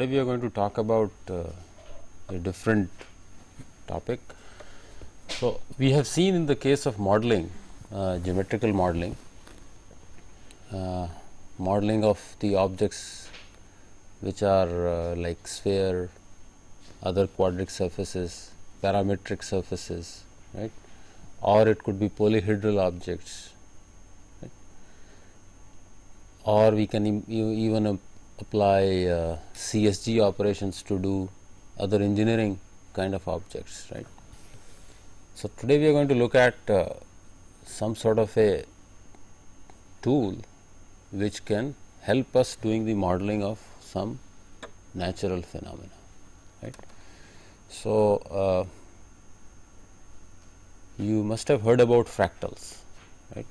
today we are going to talk about a different topic. So, we have seen in the case of modeling, geometrical modeling, modeling of the objects which are like sphere, other quadric surfaces, parametric surfaces, right, or it could be polyhedral objects, right? Or we can even apply CSG operations to do other engineering kind of objects, right. So, today we are going to look at some sort of a tool which can help us doing the modeling of some natural phenomena, right. So, you must have heard about fractals, right.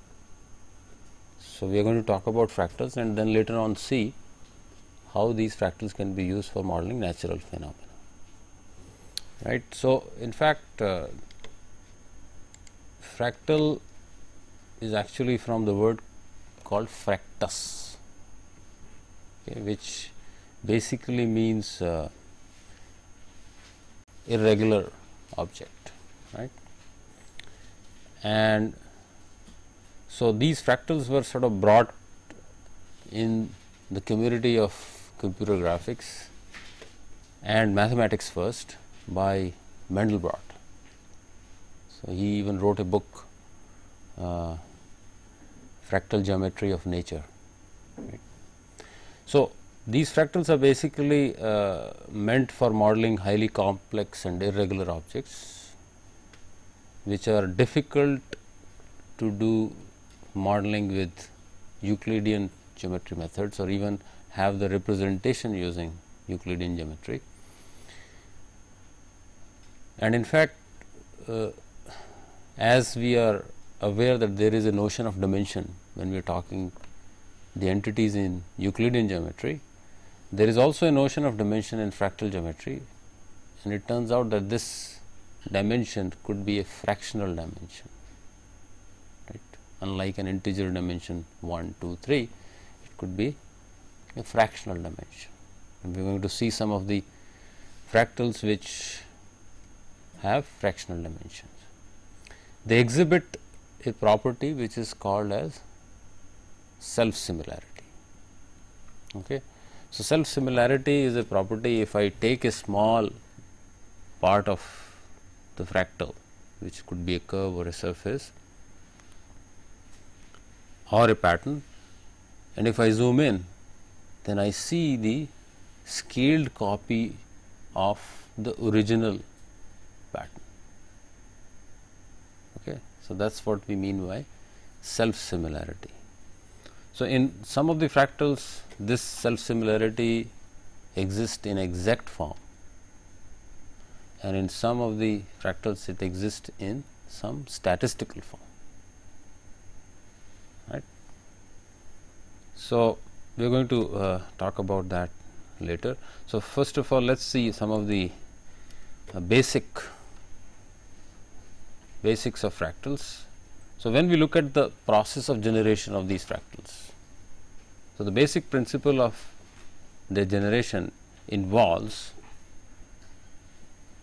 So, we are going to talk about fractals and then later on see how these fractals can be used for modeling natural phenomena, right. So, in fact, fractal is actually from the word called fractus, okay, which basically means irregular object, right. And so, these fractals were sort of brought in the community of computer graphics and mathematics first by Mandelbrot. So, he even wrote a book, Fractal Geometry of Nature, right. So, these fractals are basically meant for modeling highly complex and irregular objects which are difficult to do modeling with Euclidean geometry methods or even have the representation using Euclidean geometry. And in fact, as we are aware that there is a notion of dimension when we are talking the entities in Euclidean geometry, there is also a notion of dimension in fractal geometry, and it turns out that this dimension could be a fractional dimension, right. Unlike an integer dimension 1, 2, 3, it could be a fractional dimension, and we are going to see some of the fractals which have fractional dimensions. They exhibit a property which is called as self similarity. Okay. So, self similarity is a property if I take a small part of the fractal, which could be a curve or a surface or a pattern, and if I zoom in, then I see the scaled copy of the original pattern. Okay. So, that is what we mean by self similarity. So, in some of the fractals this self similarity exists in exact form, and in some of the fractals it exists in some statistical form, right. So, we are going to talk about that later. So, first of all, let us see some of the basics of fractals. So, when we look at the process of generation of these fractals, so the basic principle of their generation involves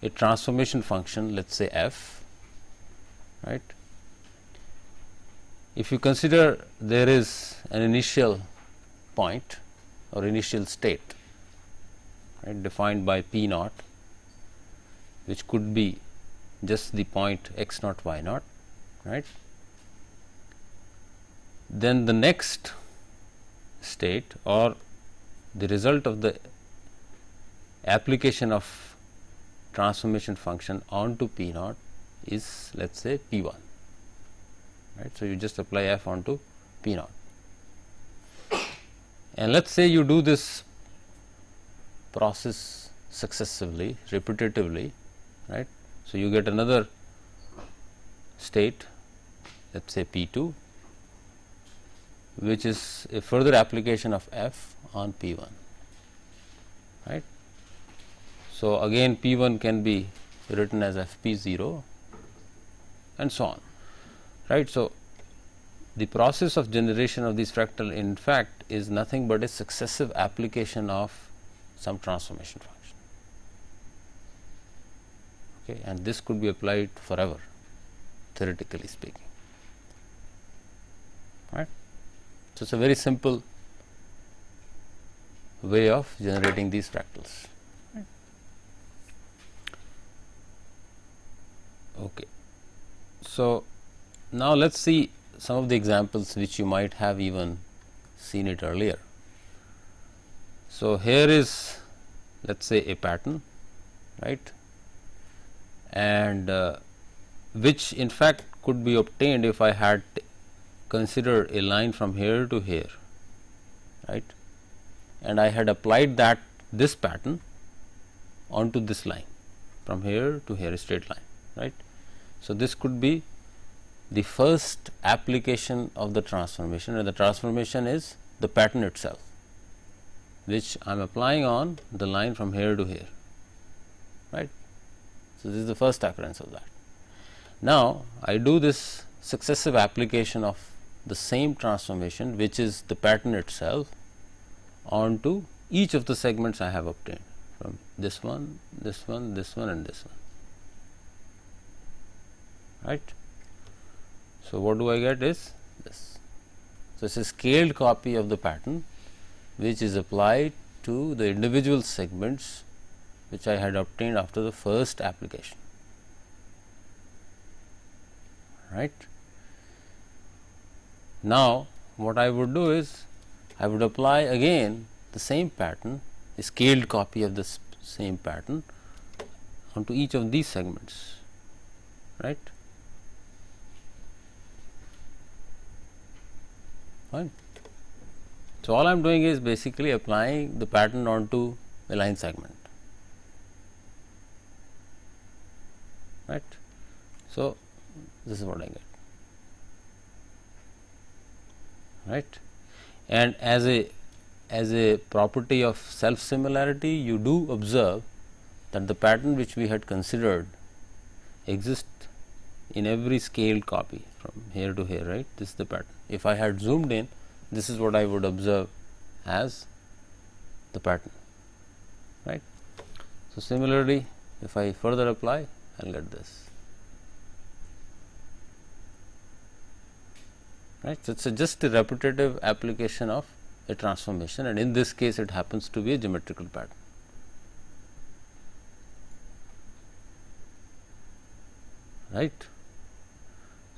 a transformation function, let us say f, right. If you consider there is an initial point or initial state, right, defined by p naught, which could be just the point x naught y naught, right. Then the next state or the result of the application of transformation function onto p naught is, let us say, p 1, right. So, you just apply f onto p naught, and let us say you do this process successively, repetitively, right. So, you get another state, let us say p 2, which is a further application of f on p 1, right. So, again p 1 can be written as f p 0 and so on, right. So, the process of generation of these fractal in fact is nothing but a successive application of some transformation function. Okay, and this could be applied forever, theoretically speaking. Right? So, it is a very simple way of generating these fractals. Right. Okay. So, now let us see some of the examples which you might have even seen it earlier. So, here is, let us say, a pattern, right, and which in fact could be obtained if I had considered a line from here to here, right, and I had applied this pattern onto this line from here to here, a straight line, right. So, this could be the first application of the transformation, and the transformation is the pattern itself, which I am applying on the line from here to here, right. So, this is the first occurrence of that. Now, I do this successive application of the same transformation, which is the pattern itself, onto each of the segments I have obtained from this one, this one, this one, and this one, right. So, what do I get is this. So, it is a scaled copy of the pattern which is applied to the individual segments which I had obtained after the first application, right. Now, what I would do is I would apply again the same pattern, a scaled copy of this same pattern onto each of these segments, right. Fine. So, all I am doing is basically applying the pattern onto a line segment, right. So, this is what I get, right. And as a property of self similarity, you do observe that the pattern which we had considered exists in every scaled copy from here to here, right. This is the pattern. If I had zoomed in, this is what I would observe as the pattern, right. So, similarly, if I further apply, I will get this, right. So, it is just a repetitive application of a transformation, and in this case it happens to be a geometrical pattern, right.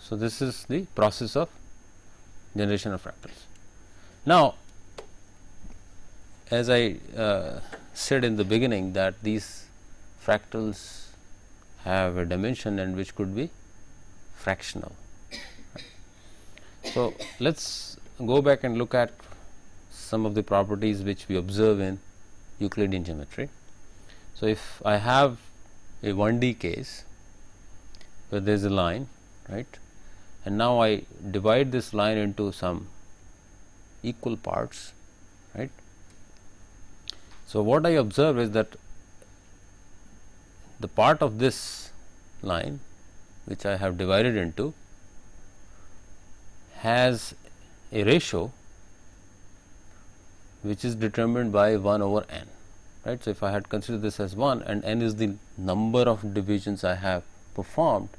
So, this is the process of generation of fractals. Now, as I said in the beginning that these fractals have a dimension and which could be fractional. So, let us go back and look at some of the properties which we observe in Euclidean geometry. So, if I have a 1D case where there is a line, right, and now I divide this line into some equal parts, right. So, what I observe is that the part of this line which I have divided into has a ratio which is determined by 1 over n, right. So, if I had considered this as 1 and n is the number of divisions I have performed,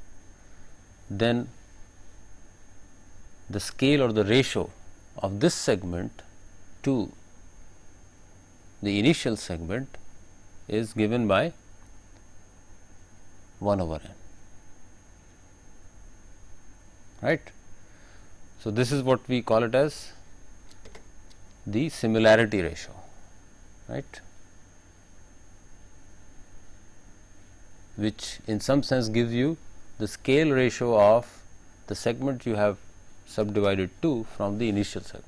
then the scale or the ratio of this segment to the initial segment is given by 1 over n, right. So, this is what we call it as the similarity ratio, right, which in some sense gives you the scale ratio of the segment you have subdivided to from the initial segment,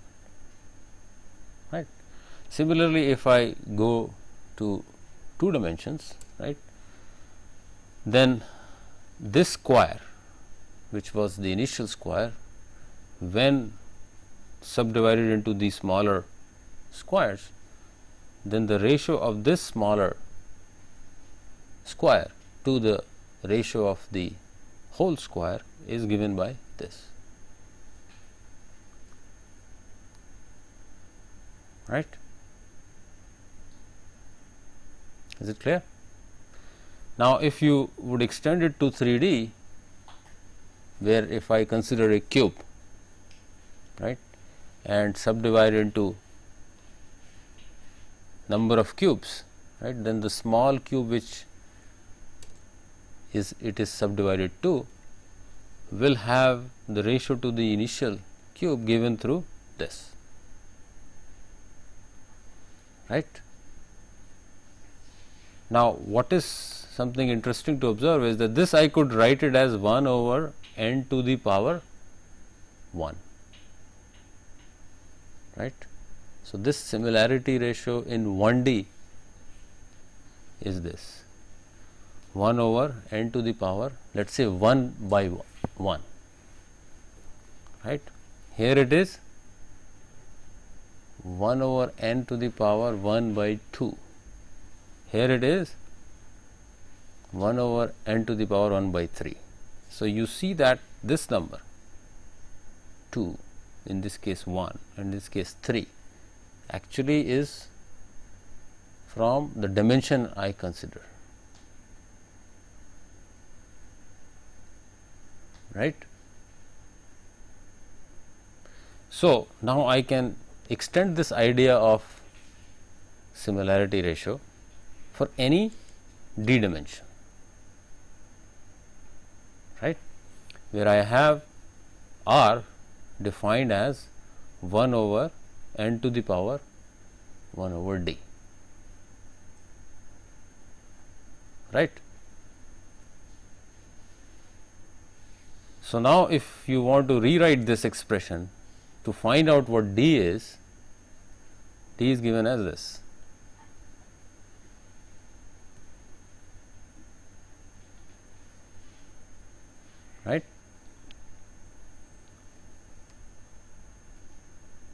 right. Similarly, if I go to 2 dimensions, right, then this square which was the initial square, when subdivided into these smaller squares, then the ratio of this smaller square to the ratio of the whole square is given by this, right. Is it clear? Now, if you would extend it to 3D, where if I consider a cube, right, and subdivide into number of cubes, right, then the small cube which is subdivided to will have the ratio to the initial cube given through this, right. Now, what is something interesting to observe is that this I could write it as 1 over n to the power 1, right. So, this similarity ratio in 1D is this 1 over n to the power, let us say 1 by 1, right. Here it is 1 over n to the power 1 by 2, here it is 1 over n to the power 1 by 3. So, you see that this number 2, in this case 1, and in this case 3, actually is from the dimension I consider, right. So, now I can extend this idea of similarity ratio for any d dimension, right, where I have r defined as 1 over n to the power 1 over d, right. So, now if you want to rewrite this expression to find out what d is given as this, right.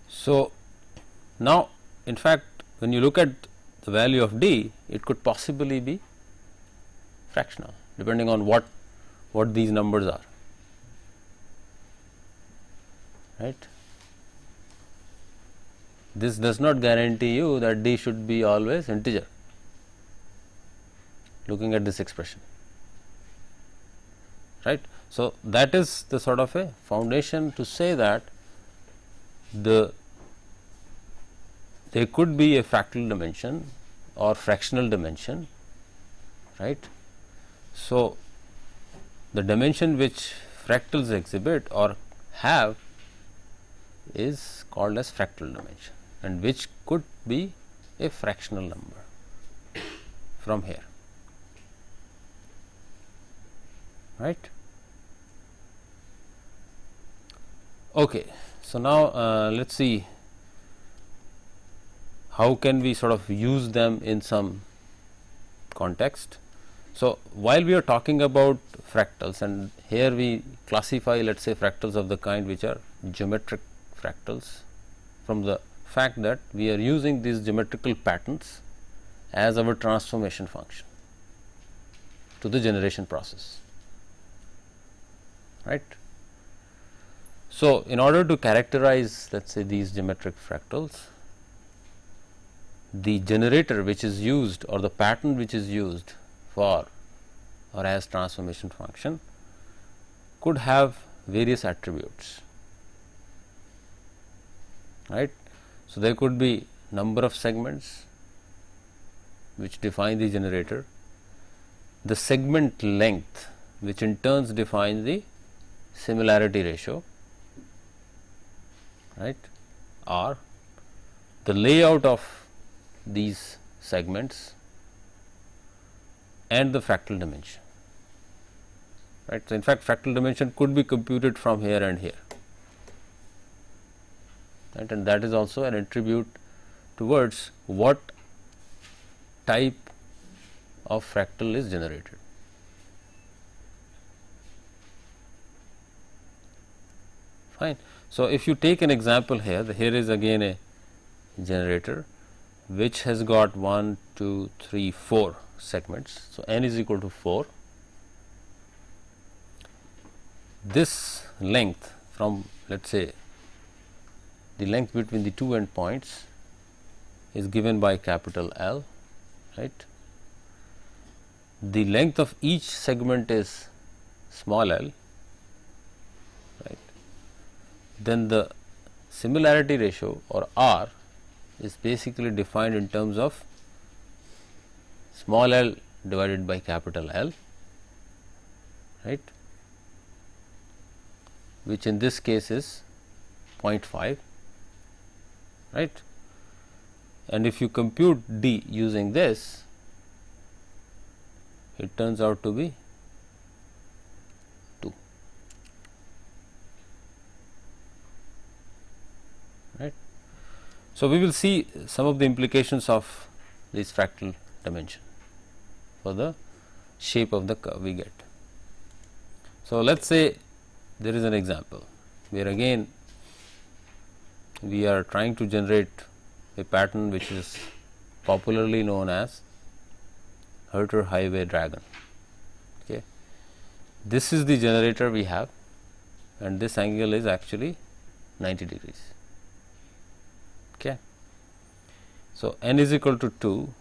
So, now in fact, when you look at the value of d, it could possibly be fractional depending on what these numbers are, right. This does not guarantee you that d should be always integer, looking at this expression, right. So, that is the sort of a foundation to say that there could be a fractal dimension or fractional dimension, right. So, the dimension which fractals exhibit or have is called as fractal dimension, and which could be a fractional number from here, right. Okay. So, now let us see how can we sort of use them in some context. So, while we are talking about fractals, and here we classify, let us say, fractals of the kind which are geometric fractals, from the fact that we are using these geometrical patterns as our transformation function to the generation process, right. So, in order to characterize, let us say, these geometric fractals, the generator which is used or the pattern which is used for or as transformation function could have various attributes, right. So, there could be number of segments which define the generator, the segment length which in turns define the similarity ratio, right, or the layout of these segments and the fractal dimension, right. So, in fact, fractal dimension could be computed from here and here, right, and that is also an attribute towards what type of fractal is generated. Fine. So, if you take an example here, here is again a generator which has got 1, 2, 3, 4 segments. So, n is equal to 4. This length from, let us say, the length between the two endpoints is given by capital L, right. the length of each segment is small l, right, then the similarity ratio or R is basically defined in terms of small l divided by capital L, right, which in this case is 0.5, right. And if you compute D using this, it turns out to be 2, right. So, we will see some of the implications of this fractal dimension for the shape of the curve we get. So, let us say there is an example where again we are trying to generate a pattern which is popularly known as Herter-Heighway Dragon. Okay. This is the generator we have, and this angle is actually 90 degrees. Okay. So, n is equal to 2,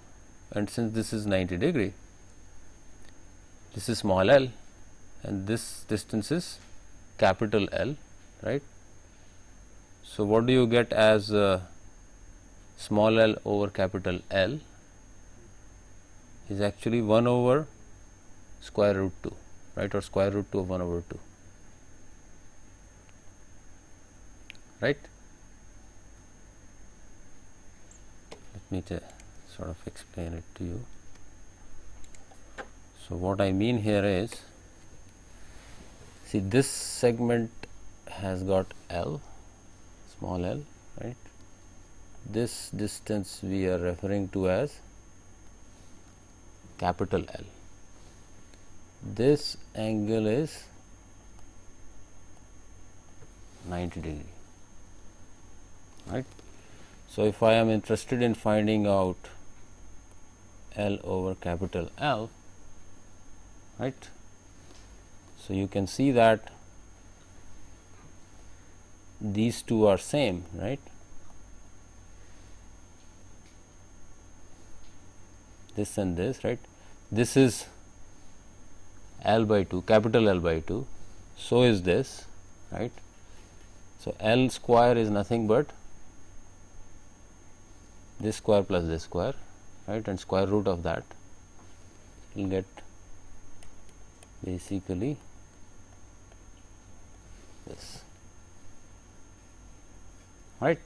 and since this is 90 degree, this is small l and this distance is capital L, right. So, what do you get as small l over capital L is actually 1 over square root 2, right, or square root 2 of 1 over 2, right. Let me sort of explain it to you. So, what I mean here is, see, this segment has got L, small l, right. This distance we are referring to as capital L. This angle is 90 degree, right. So, if I am interested in finding out L over capital L, right. So, you can see that these two are same, right. This and this, right. This is L by 2, capital L by 2. So is this, right. So, L square is nothing but this square plus this square, right, and square root of that will get basically this, right.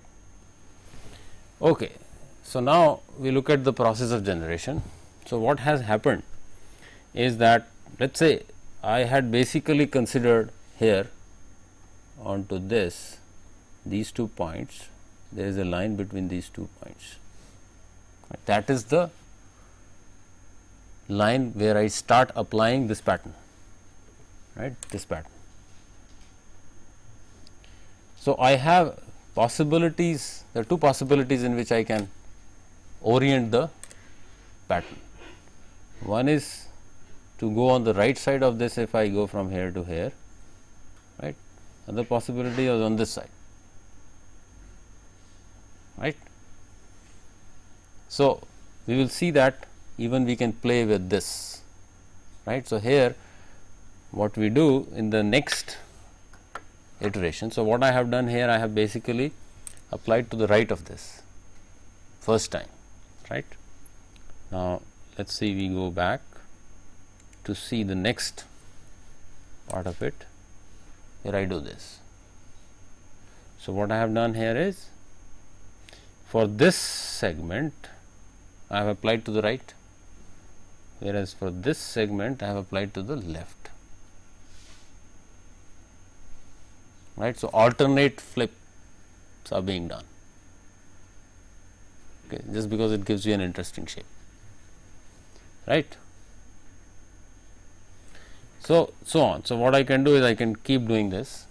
Okay. So, now we look at the process of generation. So, what has happened is that, let us say I had basically considered here onto this, these 2 points, there is a line between these 2 points, right. That is the line where I start applying this pattern, right, this pattern. So, I have possibilities, there are 2 possibilities in which I can orient the pattern. One is to go on the right side of this if I go from here to here, right. Another possibility is on this side, right. So, we will see that even we can play with this, right. So, here what we do in the next iteration. So, what I have done here, I have basically applied to the right of this first time, right. Now, let us see, we go back to see the next part of it where I do this. So, what I have done here is, for this segment I have applied to the right, whereas for this segment I have applied to the left, right. So, alternate flips are being done, okay, just because it gives you an interesting shape, right. So, so on. So, what I can do is I can keep doing this.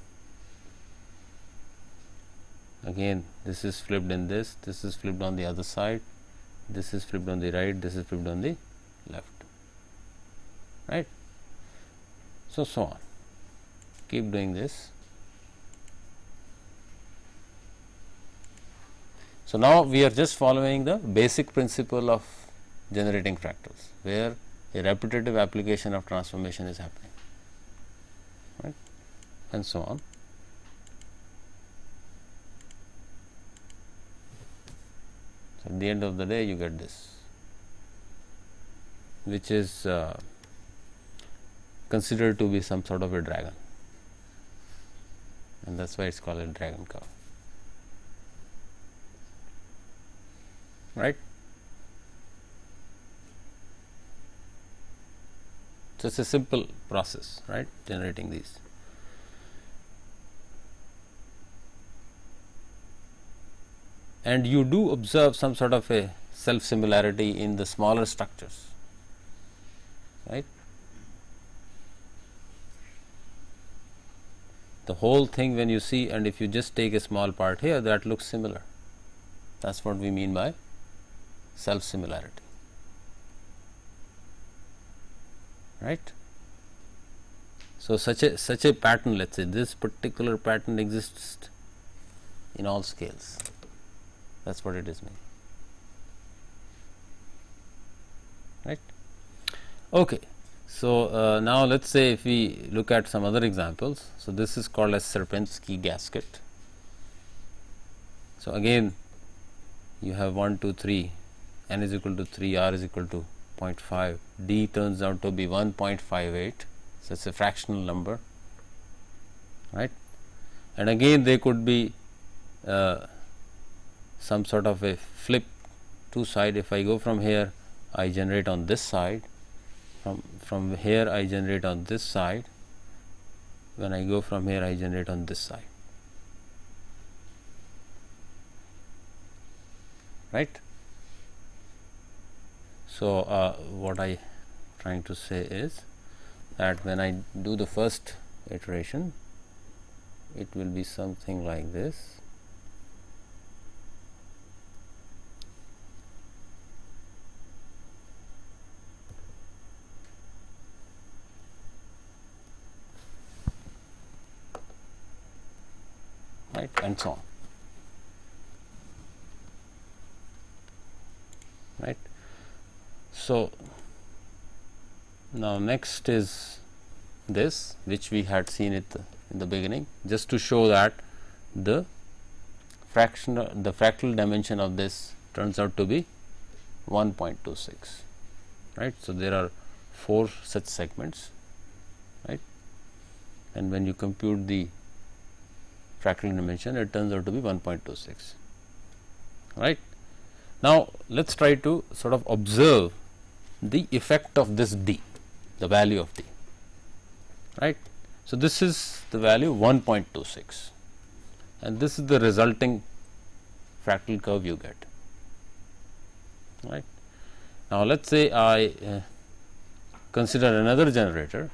Again, this is flipped in this is flipped on the other side, this is flipped on the right, this is flipped on the left, right. So, so on, keep doing this. So, now we are just following the basic principle of generating fractals, where a repetitive application of transformation is happening, right, and so on. So, at the end of the day you get this, which is considered to be some sort of a dragon, and that is why it is called a dragon curve, right. So, it is a simple process, right, generating these. And you do observe some sort of a self similarity in the smaller structures, right. The whole thing when you see, and if you just take a small part here, that looks similar. That is what we mean by self similarity, right. So, such a pattern, let us say this particular pattern exists in all scales, that is what it is mean, right. Okay. So, now let us say if we look at some other examples. So, this is called as Sierpinski gasket. So, again you have 1, 2, 3, n is equal to 3, r is equal to 0.5, d turns out to be 1.58. So, it is a fractional number, right, and again there could be some sort of a flip two side. If I go from here, I generate on this side, from here I generate on this side, when I go from here I generate on this side, right. So, what I trying to say is that when I do the first iteration, it will be something like this. Right, and so on, right. So, now next is this, which we had seen it in the beginning, just to show that the fractal dimension of this turns out to be 1.26, right. So, there are 4 such segments, right, and when you compute the fractal dimension, it turns out to be 1.26, right. Now, let us try to sort of observe the effect of this d, the value of d, right. So, this is the value 1.26 and this is the resulting fractal curve you get, right. Now, let us say I consider another generator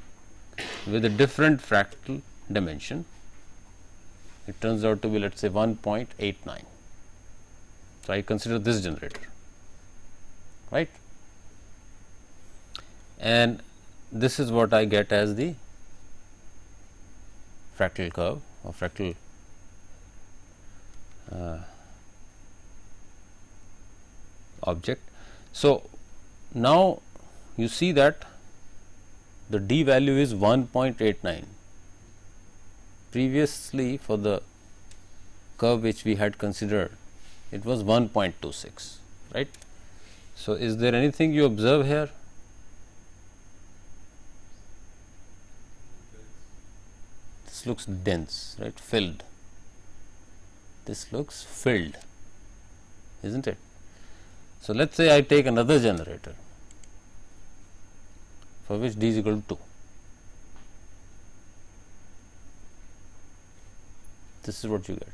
with a different fractal dimension. It turns out to be, let us say, 1.89. So, I consider this generator, right, and this is what I get as the fractal curve or fractal object. So, now you see that the d value is 1.89. Previously, for the curve which we had considered, it was 1.26, right. So, is there anything you observe here? This looks dense, right, filled. This looks filled, isn't it? So, let us say I take another generator for which d is equal to 2. This is what you get,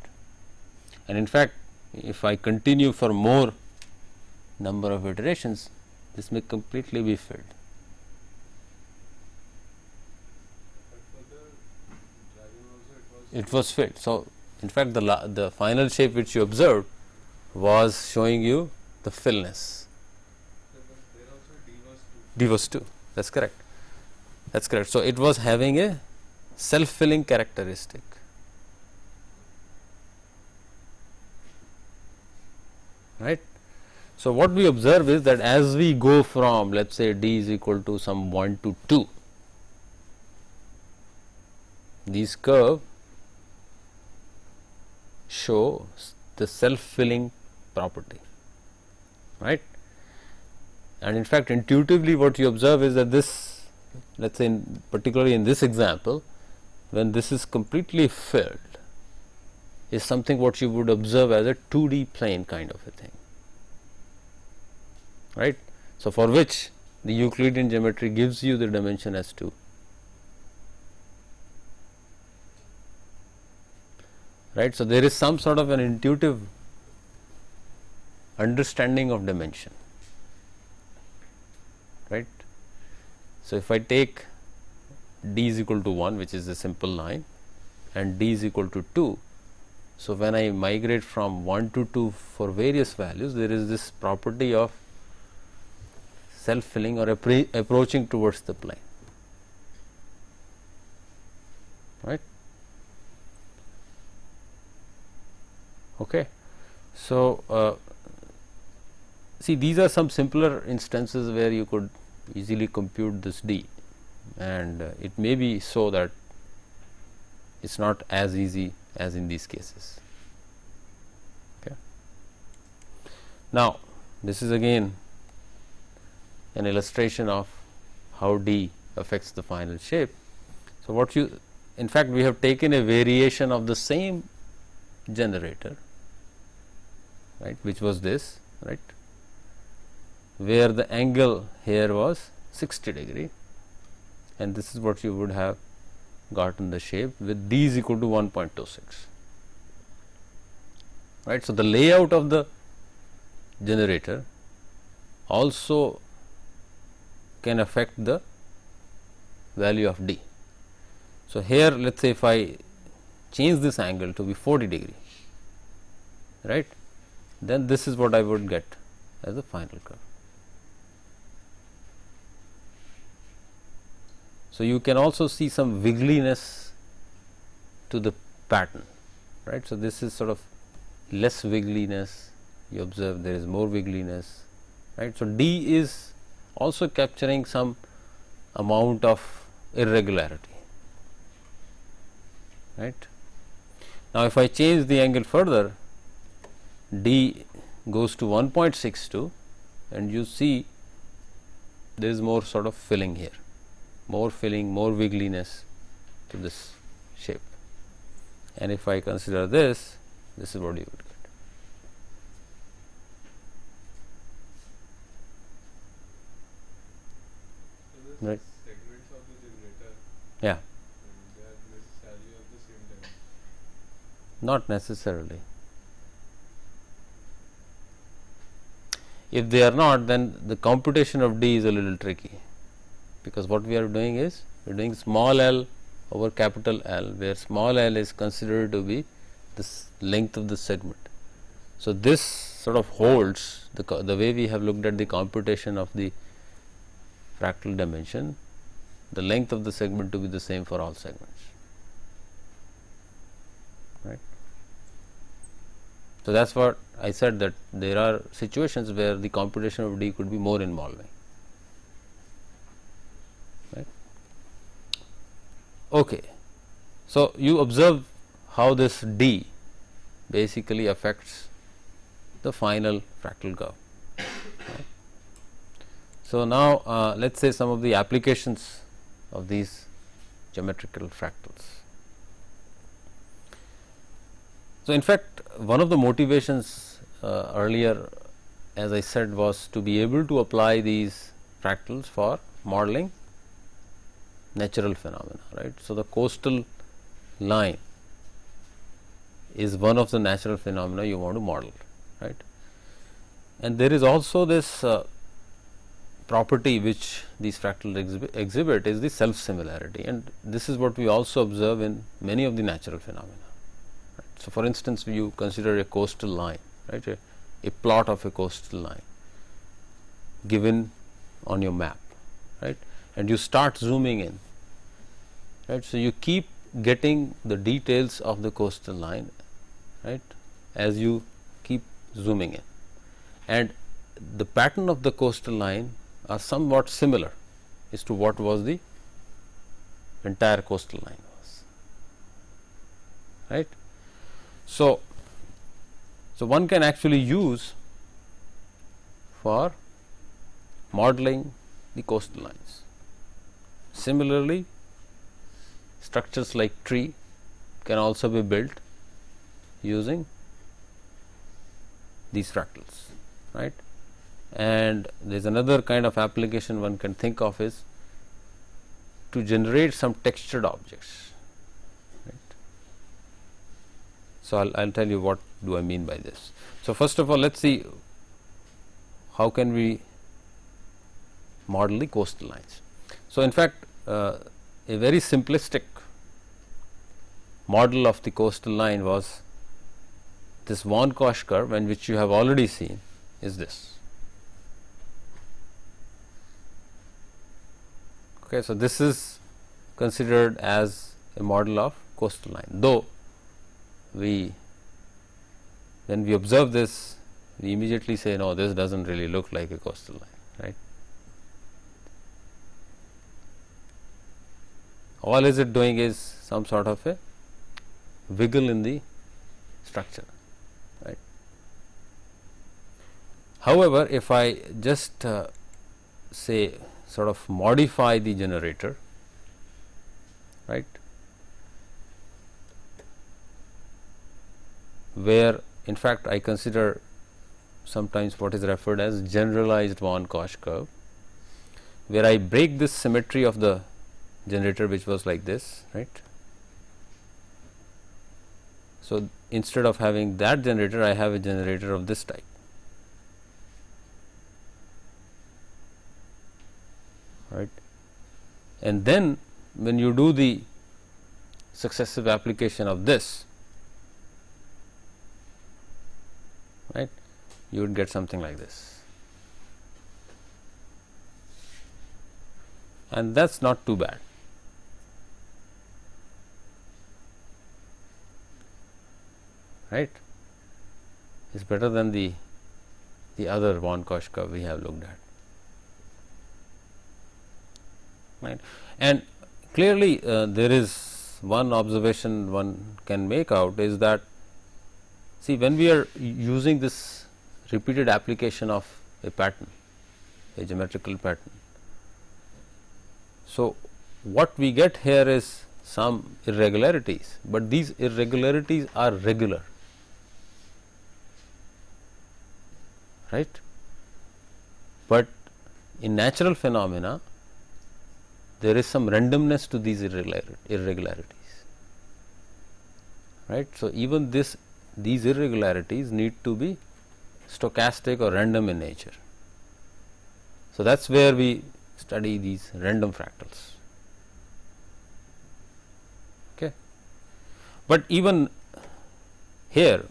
and in fact, if I continue for more number of iterations, this may completely be filled. It was filled. So, in fact, the final shape which you observed was showing you the fillness. D was 2. That's correct. That's correct. So, it was having a self-filling characteristic. Right. So, what we observe is that as we go from, let us say, d is equal to some 1 to 2, these curve show the self-filling property, right. And in fact, intuitively what you observe is that this, let us say particularly in this example, when this is completely filled, is something what you would observe as a 2D plane kind of a thing, right. So, for which the Euclidean geometry gives you the dimension as 2, right. So, there is some sort of an intuitive understanding of dimension, right. So, if I take d is equal to 1, which is a simple line, and d is equal to 2. So, when I migrate from 1 to 2 for various values, there is this property of self-filling or approaching towards the plane, right. Okay. So, see, these are some simpler instances where you could easily compute this d, and it may be so that it is not as easy as in these cases. Okay. Now, this is again an illustration of how d affects the final shape. So, what you, in fact, we have taken a variation of the same generator, right, which was this, right, where the angle here was 60 degree, and this is what you would have gotten the shape with d is equal to 1.26, right. So, the layout of the generator also can affect the value of d. So, here let us say if I change this angle to be 40 degree, right, then this is what I would get as the final curve. So, you can also see some wiggliness to the pattern, right. So, this is sort of less wiggliness, you observe there is more wiggliness, right. So, d is also capturing some amount of irregularity, right. Now, if I change the angle further, d goes to 1.62, and you see there is more sort of filling here, more filling, more wiggliness to this shape. And if I consider this, this is what you would get. So Right. segments of the generator, Yeah, and they are necessarily of the same dimension. not necessarily. If they are not, then the computation of d is a little tricky, because what we are doing is we are doing small l over capital L, where small l is considered to be the length of the segment. So, this sort of holds the way we have looked at the computation of the fractal dimension, the length of the segment to be the same for all segments, right. So, that is what I said, that there are situations where the computation of d could be more involving, right. Okay. So, you observe how this d basically affects the final fractal curve. Right. So, now let us say some of the applications of these geometrical fractals. So, in fact, one of the motivations earlier, as I said, was to be able to apply these fractals for modeling natural phenomena, right. So, the coastal line is one of the natural phenomena you want to model, right. And there is also this property which these fractals exhibit is the self similarity, and this is what we also observe in many of the natural phenomena. So, for instance, you consider a coastal line, right, a plot of a coastal line given on your map, right, and you start zooming in, right. So, you keep getting the details of the coastal line, right, as you keep zooming in, and the pattern of the coastal line are somewhat similar as to what was the entire coastal line was, right. So one can actually use for modeling the coastal lines. Similarly, structures like tree can also be built using these fractals, right. And there is another kind of application one can think of is to generate some textured objects, right. So, I will tell you what do I mean by this. So, first of all, let us see how can we model the coastal lines. So, in fact, a very simplistic model of the coastal line was this von Koch curve, and which you have already seen is this. Okay, so, this is considered as a model of coastal line, though when we observe this, we immediately say, no, this does not really look like a coastal line, right. All is it doing is some sort of a wiggle in the structure, right. However, if I just say sort of modify the generator, right, where in fact I consider sometimes what is referred as generalized von Koch curve, where I break this symmetry of the generator, which was like this, right. So, instead of having that generator, I have a generator of this type, right. And then when you do the successive application of this, right, you would get something like this, and that is not too bad, right. It is better than the other von Koch curve we have looked at, right. And clearly, there is one observation one can make out is that, see, when we are using this repeated application of a pattern, a geometrical pattern, so what we get here is some irregularities, but these irregularities are regular, right. But in natural phenomena, there is some randomness to these irregularities, right. So, even these irregularities need to be stochastic or random in nature. So, that is where we study these random fractals. Okay. But even here,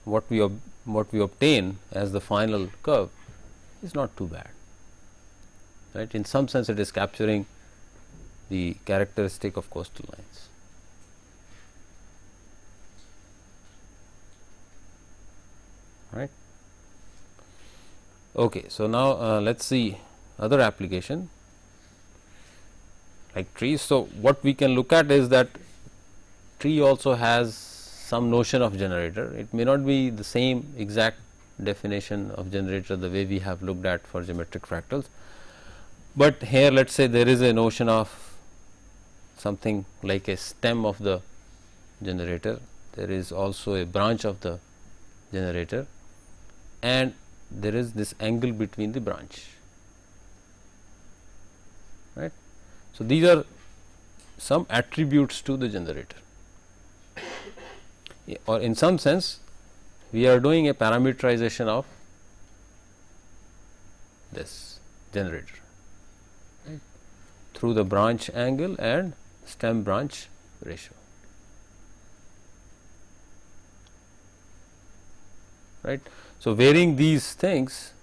what we obtain as the final curve is not too bad, right. In some sense, it is capturing the characteristic of coastal lines. Right. Okay, so now let us see other application like trees. So, what we can look at is that tree also has some notion of generator. It may not be the same exact definition of generator the way we have looked at for geometric fractals, but here let us say there is a notion of something like a stem of the generator, there is also a branch of the generator, and there is this angle between the branch, right. So, these are some attributes to the generator, or in some sense we are doing a parameterization of this generator, right, through the branch angle and stem branch ratio, right. So, varying these things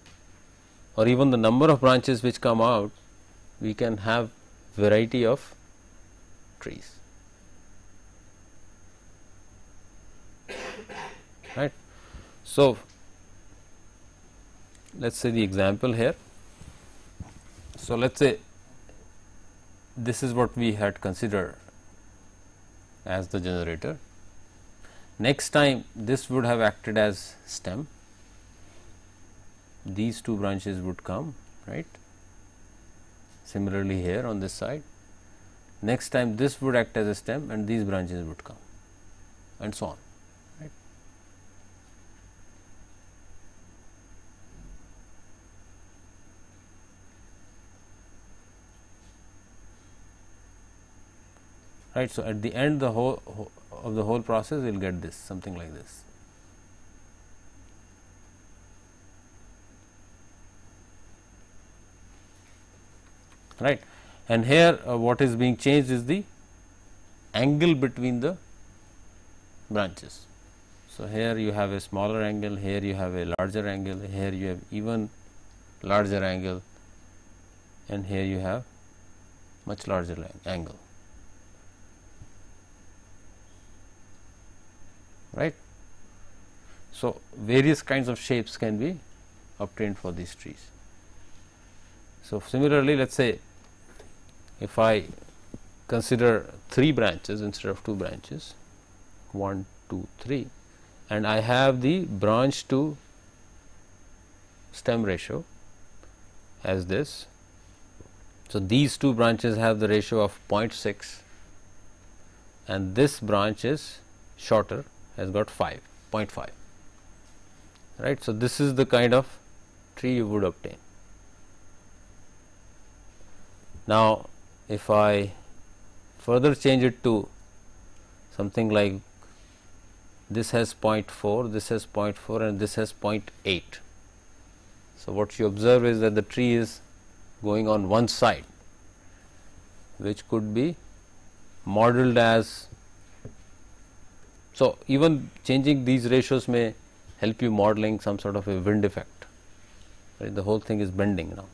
or even the number of branches which come out, we can have variety of trees, right. So, let us say the example here. So, let us say this is what we had considered as the generator. Next time this would have acted as stem, these two branches would come, right. Similarly, here on this side, next time this would act as a stem and these branches would come, and so on, right. Right. So, at the end the whole process we will get this, something like this. Right. And here what is being changed is the angle between the branches. So, here you have a smaller angle, here you have a larger angle, here you have even larger angle, and here you have much larger angle. Right. So, various kinds of shapes can be obtained for these trees. So, similarly, let us say if I consider 3 branches instead of 2 branches, 1, 2, 3, and I have the branch to stem ratio as this. So, these 2 branches have the ratio of 0.6 and this branch is shorter, has got 0.5, right. So, this is the kind of tree you would obtain. Now, if I further change it to something like this has 0.4, this has 0.4 and this has 0.8. So, what you observe is that the tree is going on one side, which could be modeled as. So, even changing these ratios may help you modeling some sort of a wind effect, right. The whole thing is bending now.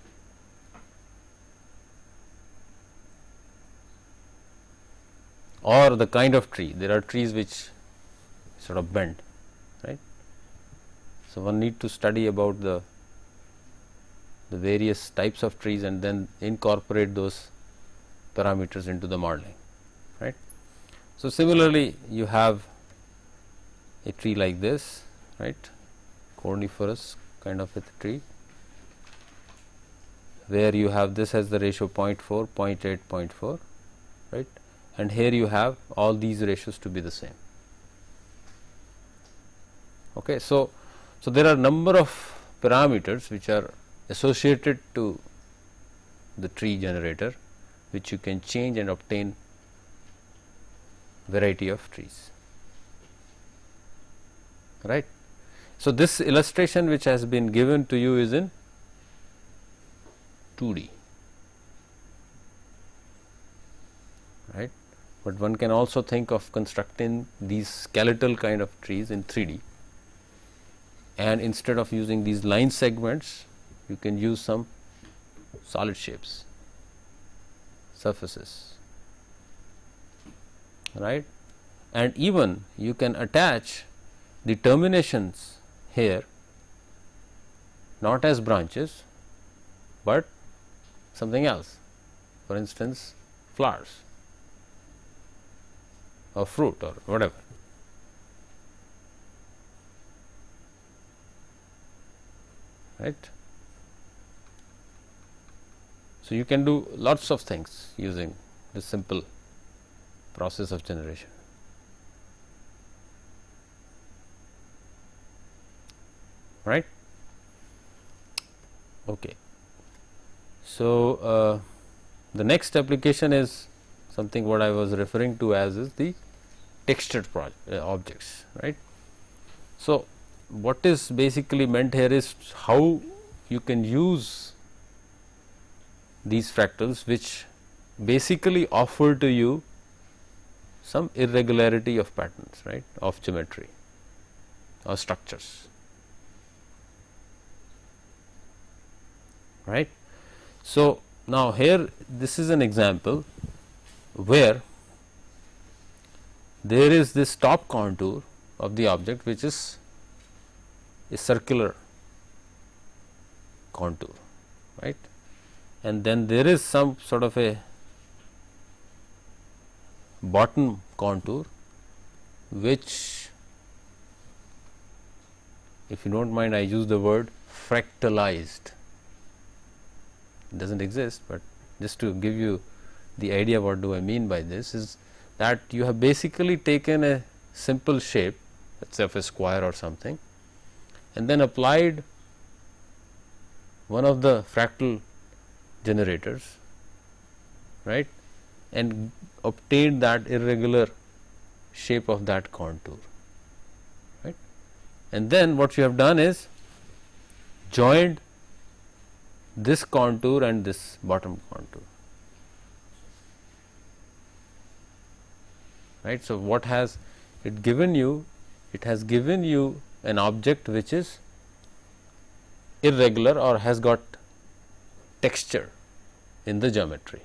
Or the kind of tree, there are trees which sort of bend, right. So, one need to study about the various types of trees and then incorporate those parameters into the modeling, right. So, similarly, you have a tree like this, right, coniferous kind of a tree, where you have this as the ratio 0.4, 0.8, 0.4, right, and here you have all these ratios to be the same. Okay. So, there are number of parameters which are associated to the tree generator, which you can change and obtain variety of trees, right. So, this illustration which has been given to you is in 2D, right, but one can also think of constructing these skeletal kind of trees in 3D, and instead of using these line segments you can use some solid shapes, surfaces, right, and even you can attach the terminations here not as branches, but something else, for instance flowers or fruit or whatever, right. So, you can do lots of things using this simple process of generation. Right. Okay. So, the next application is something what I was referring to as is the textured objects, right. So, what is basically meant here is how you can use these fractals, which basically offer to you some irregularity of patterns, right, of geometry or structures, right. So, now here this is an example where there is this top contour of the object which is a circular contour, right, and then there is some sort of a bottom contour which, if you don't mind, I use the word fractalized. It does not exist, but just to give you the idea what do I mean by this is that you have basically taken a simple shape, let us say of a square or something, and then applied one of the fractal generators, right, and obtained that irregular shape of that contour, right. And then what you have done is joined this contour and this bottom contour, right. So, what has it given you? It has given you an object which is irregular or has got texture in the geometry,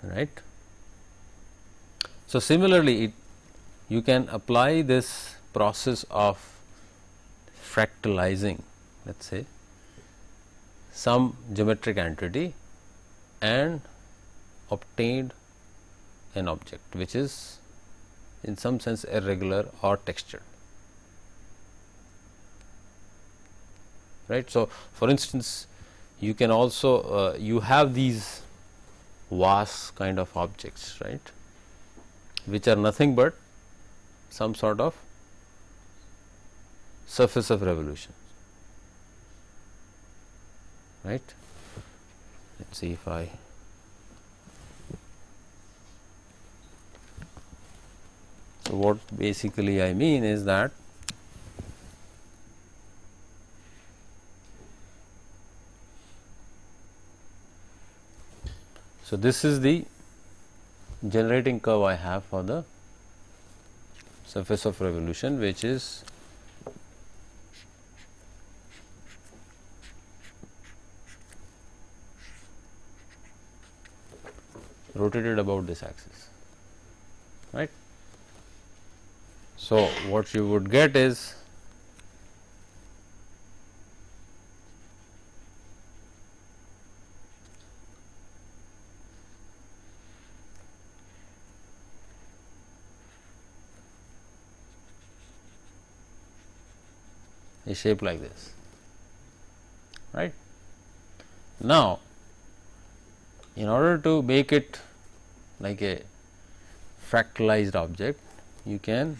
right. So, similarly, you can apply this process of fractalizing, let us say, some geometric entity and obtained an object which is in some sense irregular or textured, right. So, for instance, you can also you have these vase kind of objects, right, which are nothing but some sort of surface of revolution, right. Let us see if I so what basically I mean is that so this is the generating curve I have for the surface of revolution, which is rotated about this axis, right. So, what you would get is a shape like this, right. Now, in order to make it like a fractalized object, you can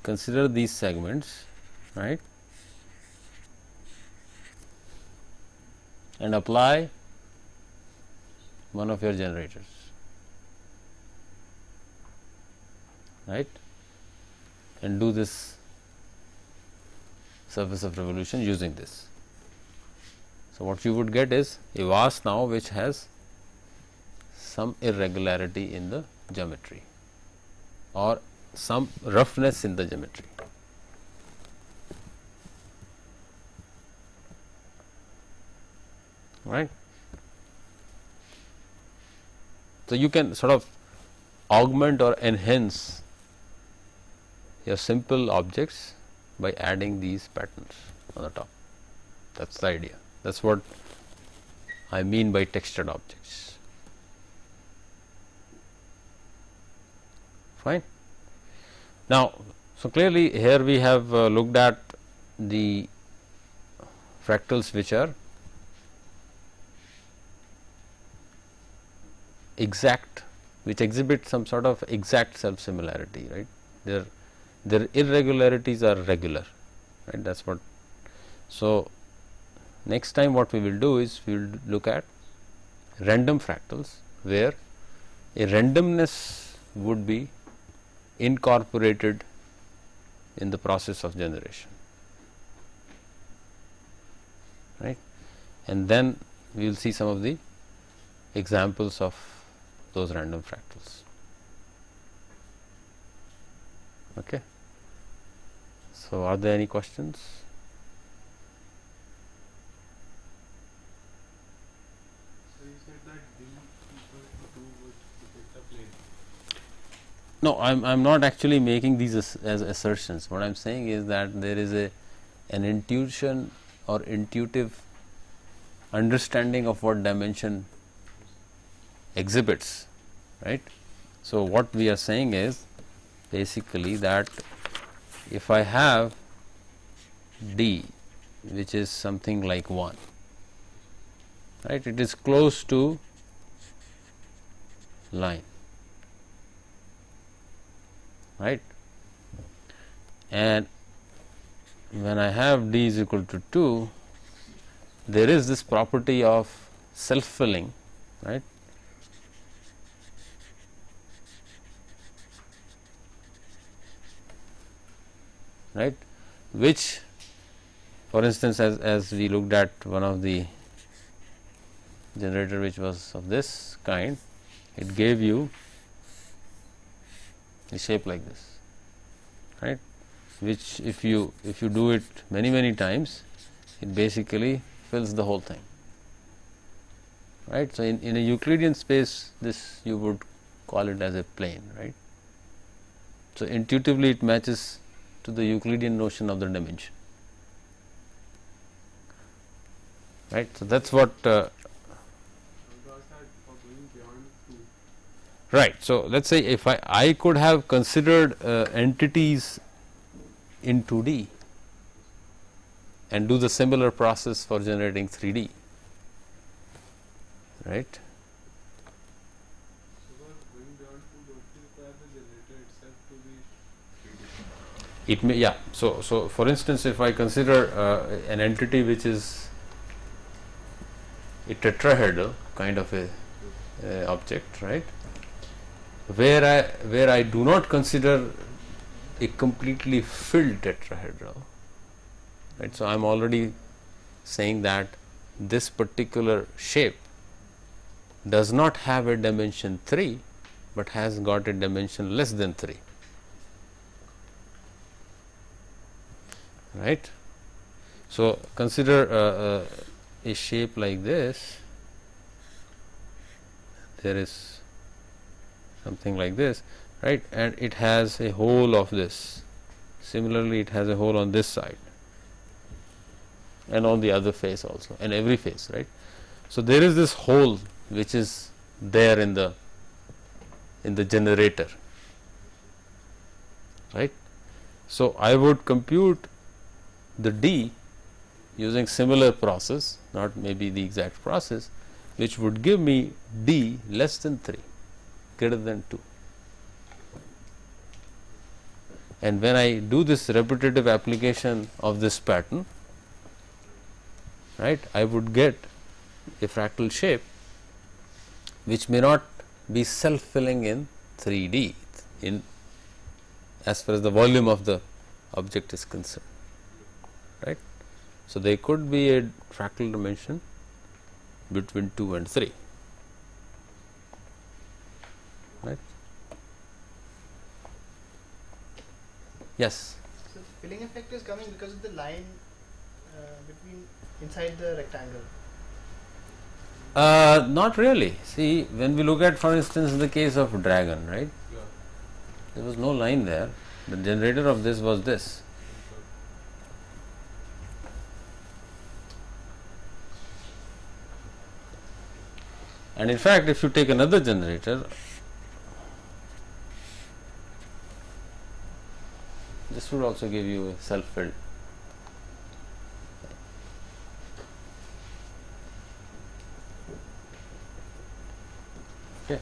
consider these segments, right, and apply one of your generators, right, and do this surface of revolution using this. So, what you would get is a vase now which has some irregularity in the geometry or some roughness in the geometry, right. So, you can sort of augment or enhance your simple objects by adding these patterns on the top. That is the idea. That is what I mean by textured objects. Fine. Now, so clearly here we have looked at the fractals which are exact, which exhibit some sort of exact self similarity, right. Their irregularities are regular, right. That is what. So, next time what we will do is we will look at random fractals, where a randomness would be incorporated in the process of generation, right, and then we will see some of the examples of those random fractals. Okay. So, are there any questions? So you said that D equals to 2 would depict a plane. No, I'm not actually making these as assertions. What I'm saying is that there is an intuition or intuitive understanding of what dimension exhibits, right? So, what we are saying is basically that if I have D, which is something like 1, right, it is close to line, right, and when I have D is equal to 2, there is this property of self-filling, right, right, which for instance as we looked at one of the generator which was of this kind, it gave you a shape like this, right, which if you do it many times, it basically fills the whole thing, right. So, in a Euclidean space, this you would call it as a plane, right. So, intuitively it matches to the Euclidean notion of the dimension, right. So, that is what right. So, let us say if I could have considered entities in 2D and do the similar process for generating 3D, right. It may, yeah. So, for instance, if I consider an entity which is a tetrahedral kind of a object, right, where I do not consider a completely filled tetrahedral, right. So, I am already saying that this particular shape does not have a dimension 3, but has got a dimension less than 3, right. So, consider a shape like this, there is something like this, right, and it has a hole of this. Similarly, it has a hole on this side and on the other face also, and every face, right. So, there is this hole which is there in the generator, right. So, I would compute the D using similar process, not maybe the exact process, which would give me D less than 3, greater than 2. And when I do this repetitive application of this pattern, right, I would get a fractal shape which may not be self-filling in 3D in as far as the volume of the object is concerned, right. So, there could be a fractal dimension between 2 and 3, right. Yes. So, filling effect is coming because of the line between inside the rectangle. Not really. See, when we look at, for instance, in the case of dragon, right, there was no line there. The generator of this was this. And in fact, if you take another generator, this would also give you a self-filled. Okay.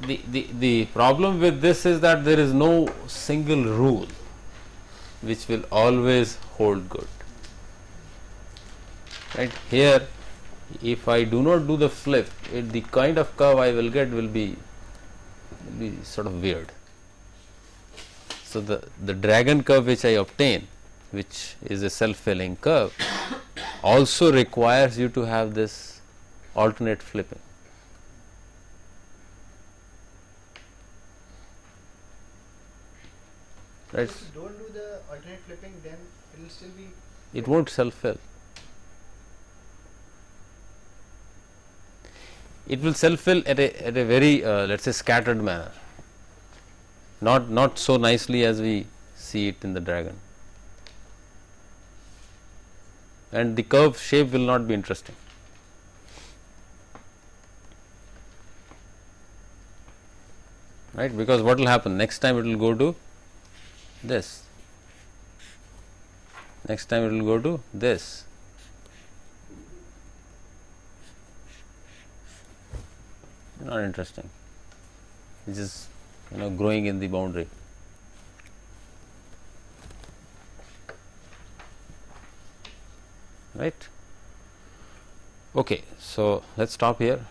The problem with this is that there is no single rule which will always hold good, right. Here, if I do not do the flip, the kind of curve I will get will be sort of weird. So, the dragon curve which I obtain, which is a self-filling curve, also requires you to have this alternate flipping. Right. If you don't do the alternate flipping, then it will still be. It won't self-fill. it will self fill at a very let us say scattered manner, not so nicely as we see it in the dragon, and the curve shape will not be interesting. Right, because what will happen next time, it will go to this, next time it will go to this. Not interesting, which is growing in the boundary. Right. Okay, so let us stop here.